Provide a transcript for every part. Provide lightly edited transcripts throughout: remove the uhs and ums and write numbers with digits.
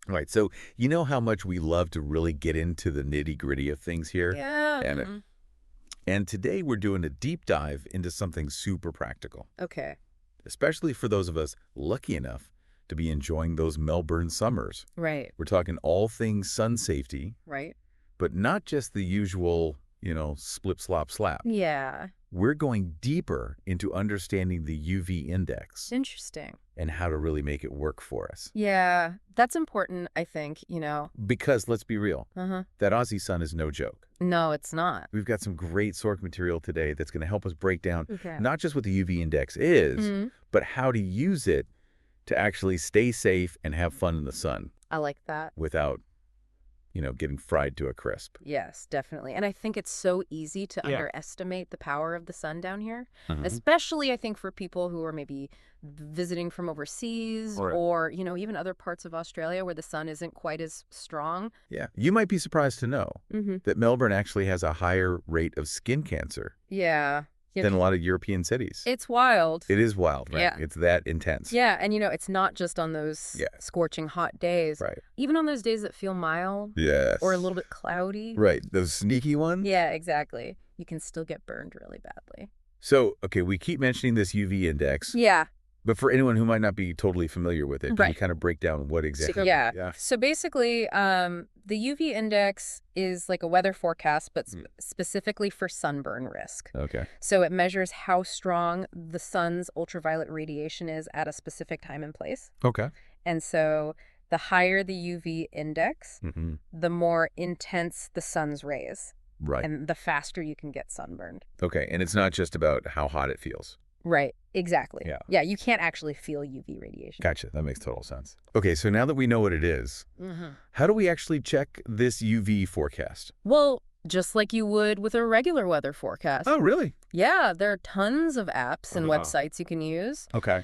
Right. So you know how much we love to really get into the nitty-gritty of things here? Yeah. And today we're doing a deep dive into something super practical, Okay. especially for those of us lucky enough to be enjoying those Melbourne summers. Right. We're talking all things sun safety, Right. but not just the usual, slip, slop, slap. Yeah. We're going deeper into understanding the UV index Interesting. and how to really make it work for us. Yeah. That's important, I think, Because let's be real, Uh-huh. that Aussie sun is no joke. No, it's not. We've got some great source material today that's going to help us break down Okay. not just what the UV index is, but how to use it to actually stay safe and have fun in the sun I like that. without, getting fried to a crisp. Yes, definitely. And I think it's so easy to Yeah. underestimate the power of the sun down here, Mhm. especially I think for people who are maybe visiting from overseas Right. or, even other parts of Australia where the sun isn't quite as strong. Yeah. You might be surprised to know Mm-hmm. that Melbourne actually has a higher rate of skin cancer Yeah. than a lot of European cities. It's wild. It is wild, right? Yeah. It's that intense. Yeah, and it's not just on those Yeah. scorching hot days. Right. Even on those days that feel mild Yes. or a little bit cloudy. Right. Those sneaky ones? Yeah, exactly. You can still get burned really badly. So, okay, we keep mentioning this UV index, Yeah. but for anyone who might not be totally familiar with it, can you Right. kind of break down what exactly? Yeah. So basically, the UV index is like a weather forecast, but specifically for sunburn risk. Okay. So it measures how strong the sun's ultraviolet radiation is at a specific time and place. Okay. And so the higher the UV index, Mm-hmm. the more intense the sun's rays, Right. and the faster you can get sunburned. Okay. And it's not just about how hot it feels. Right. Exactly. Yeah. Yeah, you can't actually feel UV radiation. Gotcha. That makes total sense. Okay. So now that we know what it is, Mm-hmm. how do we actually check this UV forecast? Well, just like you would with a regular weather forecast. Oh, really? Yeah, there are tons of apps and Uh-huh. websites you can use. Okay.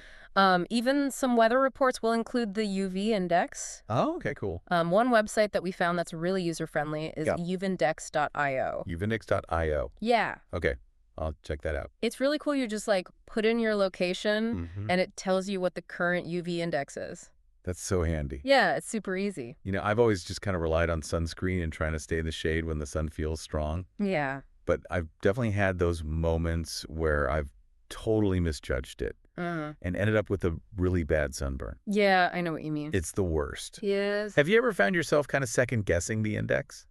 Even some weather reports will include the UV index. Oh, okay, cool. One website that we found that's really user-friendly is Yeah. uvindex.io. uvindex.io. Yeah. Okay. I'll check that out. It's really cool. You just put in your location Mhm. and it tells you what the current UV index is. That's so handy. Yeah, it's super easy. I've always just kind of relied on sunscreen and trying to stay in the shade when the sun feels strong. Yeah. But I've definitely had those moments where I've totally misjudged it and ended up with a really bad sunburn. Yeah, I know what you mean. It's the worst. Yes. Have you ever found yourself kind of second guessing the index?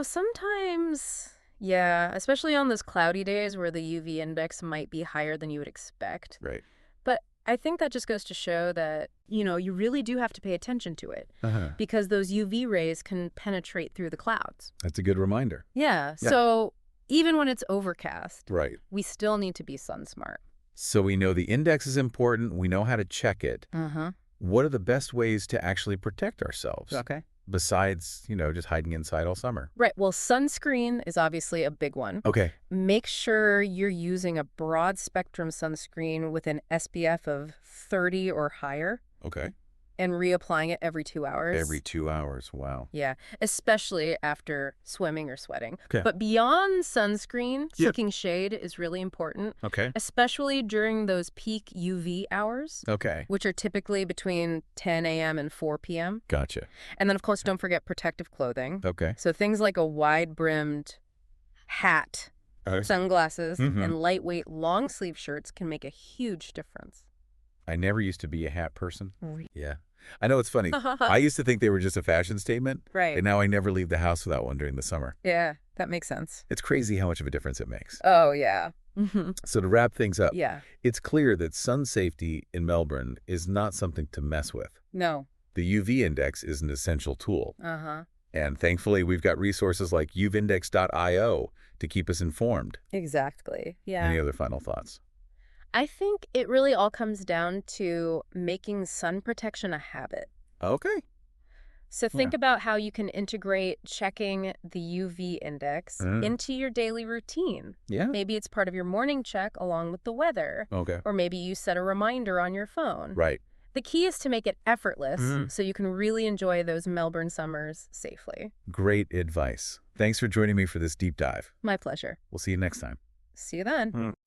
Sometimes, yeah, especially on those cloudy days where the UV index might be higher than you would expect. Right. But I think that just goes to show that, you really do have to pay attention to it Uh-huh. because those UV rays can penetrate through the clouds. That's a good reminder. Yeah. Yeah. So even when it's overcast, Right. we still need to be sun smart. So we know the index is important. We know how to check it. Uh-huh. What are the best ways to actually protect ourselves? Okay. Besides, just hiding inside all summer. Right. Well, sunscreen is obviously a big one. Okay. Make sure you're using a broad spectrum sunscreen with an SPF of 30 or higher Okay. and reapplying it every 2 hours. Every 2 hours. Wow. Yeah, especially after swimming or sweating. Okay. But beyond sunscreen, Yeah. seeking shade is really important, Okay. especially during those peak UV hours, Okay. which are typically between 10 a.m. and 4 p.m. Gotcha. And then, of course, don't forget protective clothing. Okay. So things like a wide-brimmed hat, sunglasses, and lightweight long-sleeve shirts can make a huge difference. I never used to be a hat person. Really? Yeah. I know it's funny. I used to think they were just a fashion statement. Right. And now I never leave the house without one during the summer. Yeah, that makes sense. It's crazy how much of a difference it makes. Oh, yeah. So to wrap things up, Yeah. it's clear that sun safety in Melbourne is not something to mess with. No. The UV index is an essential tool. Uh-huh. And thankfully, we've got resources like uvindex.io to keep us informed. Exactly. Yeah. Any other final thoughts? I think it really all comes down to making sun protection a habit. Okay. So think about how you can integrate checking the UV index into your daily routine. Yeah. Maybe it's part of your morning check along with the weather. Okay. Or maybe you set a reminder on your phone. Right. The key is to make it effortless so you can really enjoy those Melbourne summers safely. Great advice. Thanks for joining me for this deep dive. My pleasure. We'll see you next time. See you then.